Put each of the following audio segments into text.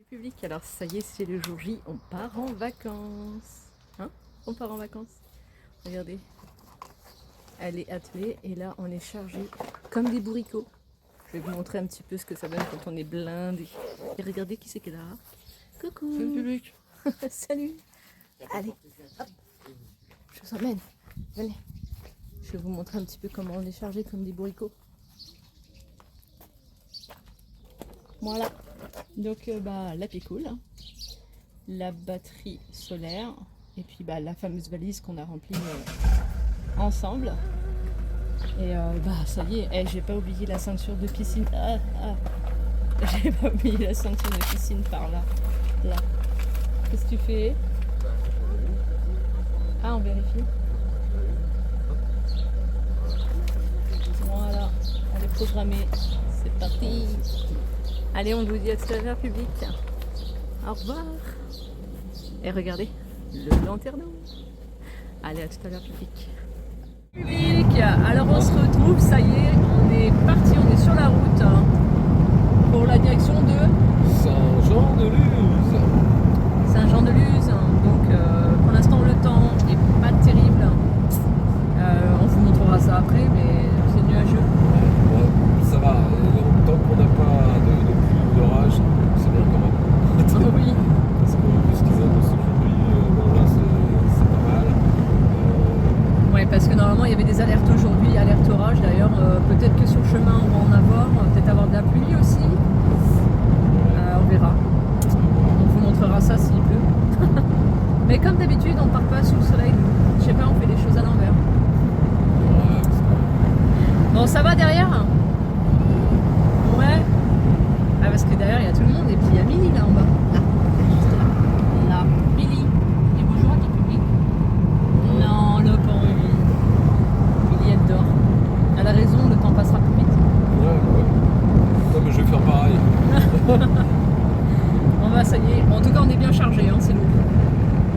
Public, alors ça y est, c'est le jour J, on part en vacances. Hein? On part en vacances. Regardez, elle est attelée et là on est chargé comme des bourricots. Je vais vous montrer un petit peu ce que ça donne quand on est blindé. Et regardez qui c'est qui est là. Coucou. Salut public. Salut. Allez, hop. Je vous emmène. Venez. Je vais vous montrer un petit peu comment on est chargé comme des bourricots. Voilà. Donc la picoule, la batterie solaire et puis la fameuse valise qu'on a remplie ensemble. Et ça y est, j'ai pas oublié la ceinture de piscine. J'ai pas oublié la ceinture de piscine par là. Là. Qu'est-ce que tu fais? Ah, on vérifie. Voilà, elle est programmée. C'est parti. Allez, on vous dit à tout à l'heure, public. Au revoir. Et regardez, le lanterneau. Allez, à tout à l'heure, public. Public, alors on se retrouve, ça y est, on est parti, on est sur la route pour la direction de Saint-Jean-de-Luz. Saint-Jean-de-Luz. Donc pour l'instant, le temps n'est pas terrible. On vous montrera ça après, mais c'est nuageux. Ouais, ça va, tant qu'on n'a pas de pluie ou d'orage, c'est bien quand même. Oui. Parce que vu ce qu'ils annoncent aujourd'hui, bon là c'est pas mal. Ouais, parce que normalement il y avait des alertes aujourd'hui, alerte orage d'ailleurs. Peut-être que sur le chemin on va en avoir, on va peut-être avoir de la pluie aussi. On verra. On vous montrera ça s'il pleut. Mais comme d'habitude, on part pas sous le soleil. Je sais pas, on fait les choses à l'envers. Ouais, Bon, ça va derrière? Ouais. Ah, parce que derrière il y a tout le monde et puis il y a Milly là en bas. Là. Milly. Et bonjour à tout le public. Non, le pauvre Milly. Milly, elle dort. Elle a raison, le temps passera plus vite. ouais. Ouais, mais je vais faire pareil. Bon bah ça y est. En tout cas, on est bien chargé, hein, c'est lourd.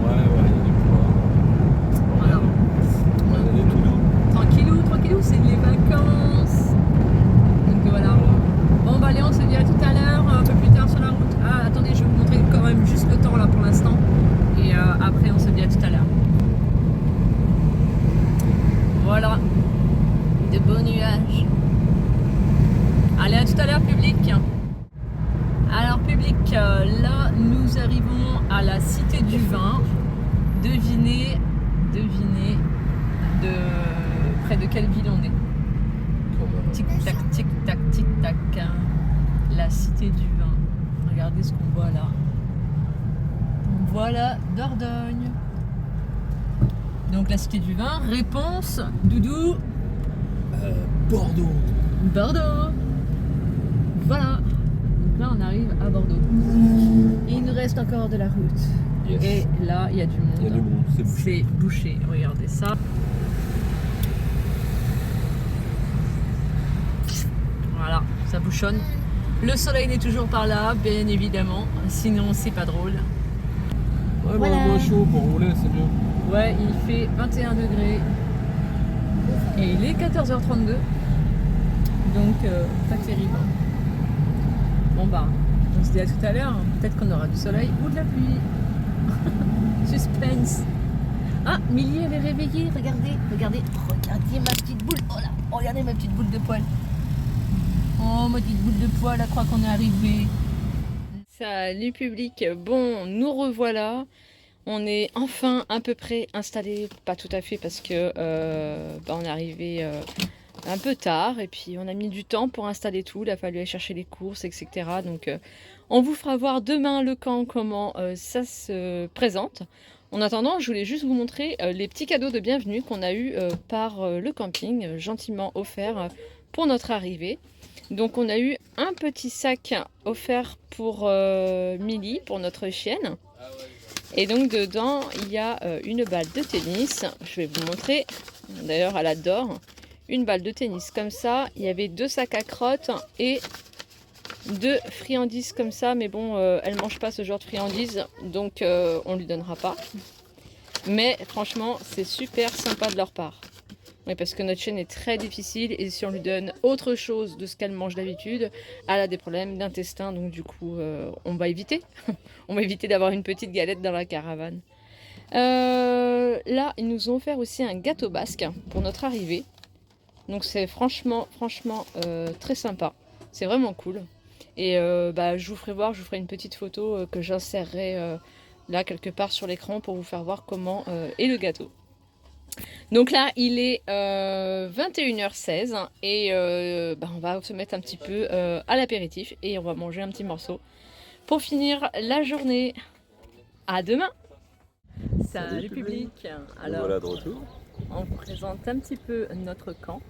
Ouais, il y a du poids. Voilà. On va aller tout doux. Tranquillou, c'est les vacances. Donc voilà. Bon bah allez, on se dit à tout à l'heure, un peu plus tard sur la route. Ah attendez, je vais vous montrer quand même juste le temps là pour l'instant. Et après on se dit à tout à l'heure. Voilà. De beaux nuages. Allez, à tout à l'heure, public. Alors public, là nous arrivons à la Cité du Vin. Devinez près de quelle ville on est. Tic tac, tic tac, tic tac. La Cité du Vin. Regardez ce qu'on voit là. On voit la Dordogne. Donc la Cité du Vin, réponse, Doudou. Bordeaux. Bordeaux. Voilà. Donc là on arrive à Bordeaux. Il nous reste encore de la route. Yes. Et là il y a du monde. Il y a du monde, c'est bouché. C'est bouché. Regardez ça. Voilà, ça bouchonne. Le soleil n'est toujours pas là, bien évidemment. Sinon c'est pas drôle. Ouais, Voilà. moins chaud pour rouler, c'est bien. Ouais, il fait 21 degrés. Et il est 14h32. Donc pas terrible. Bon bah, on se dit à tout à l'heure. Peut-être qu'on aura du soleil ou de la pluie. Suspense. Ah, Milly elle est réveillée. Regardez. Regardez ma petite boule. Oh là, regardez ma petite boule de poil. Oh, ma petite boule de poil, elle croit qu'on est arrivé. Salut public. Bon, nous revoilà. On est enfin à peu près installé, pas tout à fait parce que on est arrivé un peu tard et puis on a mis du temps pour installer tout. Il a fallu aller chercher les courses, etc. Donc on vous fera voir demain le camp, comment ça se présente. En attendant, je voulais juste vous montrer les petits cadeaux de bienvenue qu'on a eu par le camping, gentiment offert pour notre arrivée. Donc on a eu un petit sac offert pour Milly, pour notre chienne. Et donc dedans, il y a une balle de tennis. Je vais vous montrer. D'ailleurs, elle adore. Une balle de tennis comme ça. Il y avait 2 sacs à crottes et 2 friandises comme ça. Mais bon, elle ne mange pas ce genre de friandises. Donc, on ne lui donnera pas. Mais franchement, c'est super sympa de leur part. Oui, parce que notre chienne est très difficile et si on lui donne autre chose de ce qu'elle mange d'habitude, elle a des problèmes d'intestin. Donc du coup, on va éviter. On va éviter d'avoir une petite galette dans la caravane. Là, ils nous ont offert aussi un gâteau basque pour notre arrivée. Donc c'est franchement très sympa. C'est vraiment cool. Et je vous ferai voir, je vous ferai une petite photo que j'insérerai là quelque part sur l'écran pour vous faire voir comment est le gâteau. Donc là, il est 21h16 et on va se mettre un petit peu à l'apéritif et on va manger un petit morceau pour finir la journée. À demain! Salut public! Alors, voilà de retour. on vous présente un petit peu notre camp.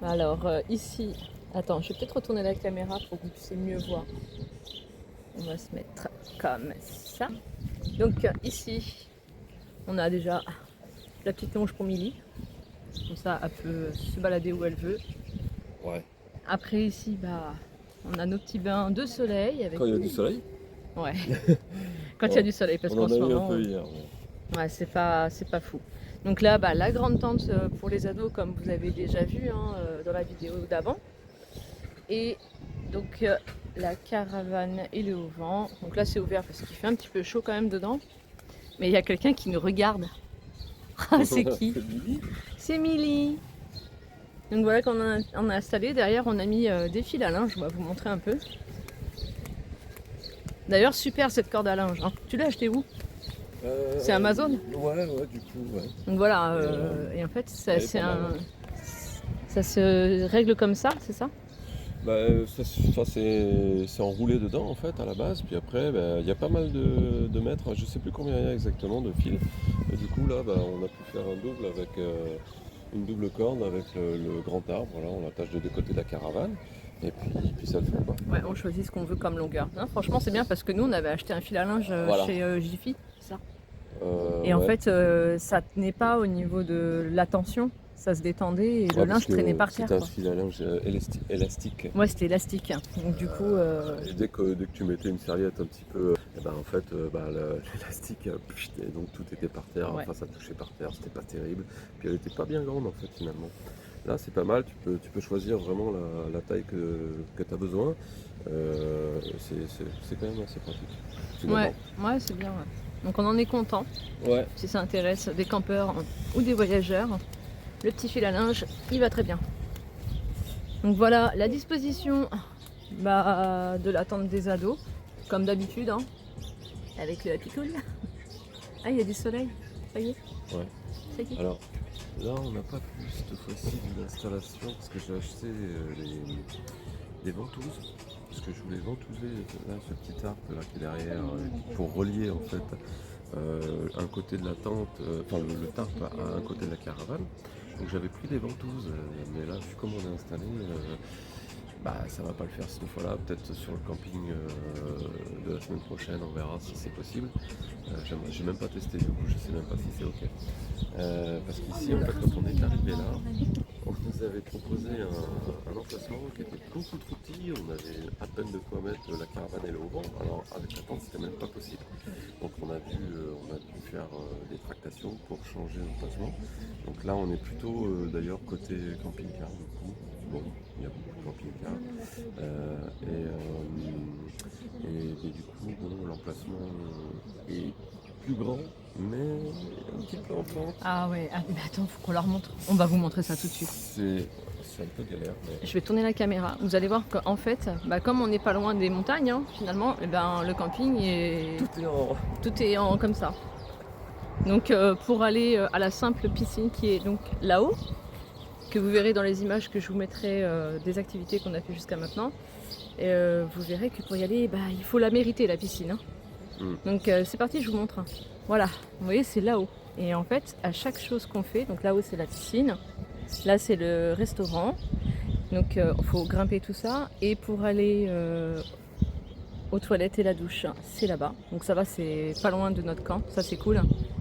Alors ici, attends, je vais peut-être retourner la caméra pour que vous puissiez mieux voir. On va se mettre comme ça. Donc ici, on a déjà la petite longe pour Milly. Comme ça, elle peut se balader où elle veut. Ouais. Après ici, on a nos petits bains de soleil. Avec... Quand il y a du soleil? Ouais. Quand il y a du soleil, parce qu'en ce moment... un peu hier. Ouais, c'est pas fou. Donc là, la grande tente pour les ados, comme vous avez déjà vu dans la vidéo d'avant. Et donc la caravane, elle est au vent. Donc là, c'est ouvert parce qu'il fait un petit peu chaud quand même dedans. Mais il y a quelqu'un qui nous regarde. Ah, c'est qui? C'est Milly. Donc voilà qu'on a installé. Derrière, on a mis des fils à linge. On va vous montrer un peu. D'ailleurs, super cette corde à linge. Hein. Tu l'as acheté où? C'est Amazon? Ouais, du coup, ouais. Donc voilà, et en fait, ça se règle comme ça, c'est ça? C'est enroulé dedans en fait à la base, puis après il y a pas mal de mètres, je sais plus combien il y a exactement de fils. Et du coup là on a pu faire un double avec une double corde avec le grand arbre, là on l'attache de deux côtés de la caravane. Et puis ça le fait quoi. Ouais, on choisit ce qu'on veut comme longueur. Non, franchement c'est bien parce que nous on avait acheté un fil à linge chez Jiffy, c'est ça. Et en fait ça tenait pas au niveau de la tension. Ça se détendait et le linge traînait par terre. C'était un fil à linge élastique. Ouais, c'était élastique. Donc du coup... Et dès que tu mettais une serviette un petit peu, en fait, l'élastique, et donc tout était par terre, Ouais. enfin ça touchait par terre, c'était pas terrible. Puis elle était pas bien grande en fait finalement. Là c'est pas mal, tu peux choisir vraiment la taille que tu as besoin. C'est quand même assez pratique. Ouais, c'est bien. Ouais. Donc on en est content. Ouais. Si ça intéresse des campeurs ou des voyageurs. Le petit fil à linge, il va très bien. Donc voilà la disposition de la tente des ados, comme d'habitude, avec le happy tool. Ah, il y a du soleil, ça y est. Ouais. Ça y est. Alors là, on n'a pas pu cette fois-ci d'une installation parce que j'ai acheté des ventouses. Parce que je voulais ventouser là, ce petit arc là qui est derrière pour relier en fait un côté de la tente, le tarp à un côté de la caravane. Donc j'avais pris des ventouses, mais là vu comment on est installé, ça va pas le faire cette fois-là. Peut-être sur le camping de la semaine prochaine, on verra si c'est possible. J'ai même pas testé, du coup je sais même pas si c'est ok. Parce qu'ici en fait quand on est arrivé là, on nous avait proposé un emplacement qui était beaucoup trop petit, on avait à peine de quoi mettre la caravane et le haut-vent, alors avec la tente c'était même pas possible. Donc on a dû faire des tractations pour changer l'emplacement. Donc là on est plutôt d'ailleurs côté camping-car du coup. Bon, il y a beaucoup de camping-cars. Et du coup l'emplacement est plus grand, mais un petit peu en pente. Ah ouais, mais attends, faut qu'on leur montre. On va vous montrer ça tout de suite. C'est un peu galère. Mais... Je vais tourner la caméra. Vous allez voir qu'en fait, comme on n'est pas loin des montagnes, finalement, le camping est... Tout est en comme ça. Donc pour aller à la simple piscine qui est donc là-haut, que vous verrez dans les images que je vous mettrai des activités qu'on a fait jusqu'à maintenant, vous verrez que pour y aller, il faut la mériter la piscine. Donc c'est parti, je vous montre. Voilà, vous voyez, c'est là-haut. Et en fait, à chaque chose qu'on fait, donc là-haut c'est la piscine, là c'est le restaurant, donc il faut grimper tout ça. Et pour aller aux toilettes et la douche, c'est là-bas. Donc ça va, c'est pas loin de notre camp, ça c'est cool.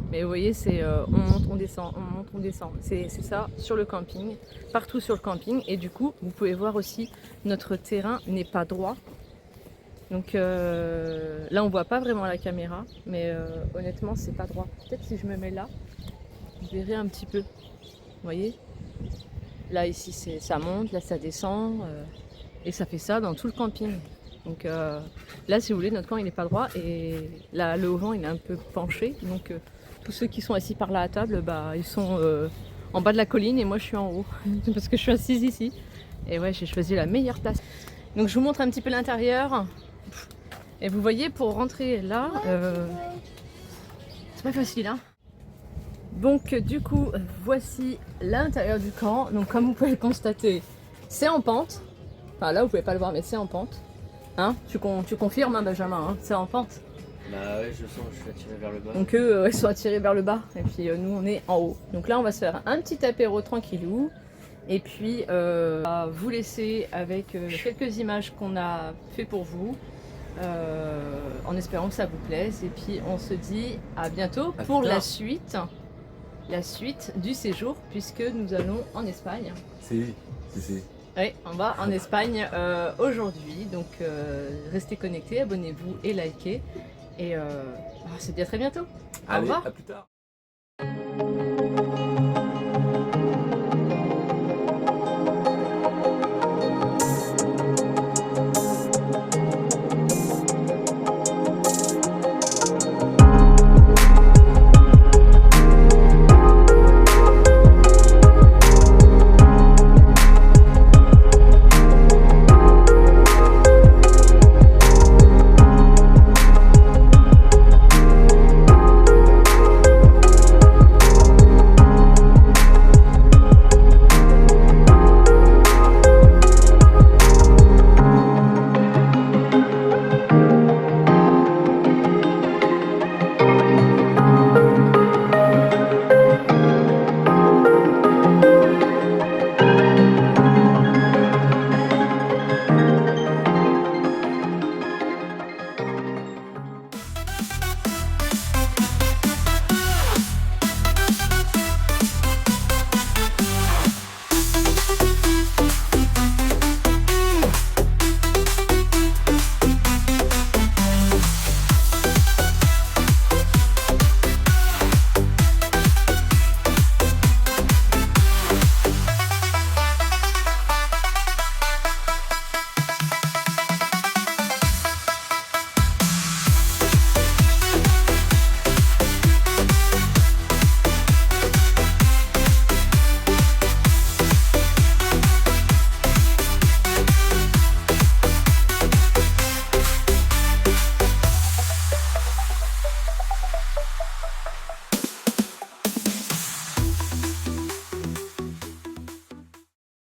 Mais vous voyez, c'est on monte, on descend, on monte, on descend. C'est ça sur le camping, partout sur le camping. Et du coup, vous pouvez voir aussi, notre terrain n'est pas droit. Donc là, on voit pas vraiment la caméra, mais honnêtement, c'est pas droit. Peut-être si je me mets là, je verrai un petit peu. voyez. Là ici ça monte, là ça descend, et ça fait ça dans tout le camping. Donc là si vous voulez notre camp il n'est pas droit et là le haut-vent il est un peu penché, donc tous ceux qui sont assis par là à table, bah ils sont en bas de la colline et moi je suis en haut parce que je suis assise ici. Et ouais, j'ai choisi la meilleure place. Donc je vous montre un petit peu l'intérieur. Et vous voyez, pour rentrer là, c'est pas facile, hein. Donc du coup, voici l'intérieur du camp. Donc comme vous pouvez le constater, c'est en pente. Enfin là, vous pouvez pas le voir, mais c'est en pente. Hein, tu confirmes, hein, Benjamin, hein, c'est en pente. Bah ouais, je sens que je suis attiré vers le bas. Donc eux, ils sont attirés vers le bas. Et puis nous, on est en haut. Donc là, on va se faire un petit apéro tranquillou. Et puis, on va vous laisser avec quelques images qu'on a fait pour vous. En espérant que ça vous plaise. Et puis, on se dit à bientôt pour la suite du séjour, puisque nous allons en Espagne. Si. Oui, on va en Espagne aujourd'hui. Donc, restez connectés, abonnez-vous et likez. Et on se dit à très bientôt. Allez, au revoir. à plus tard.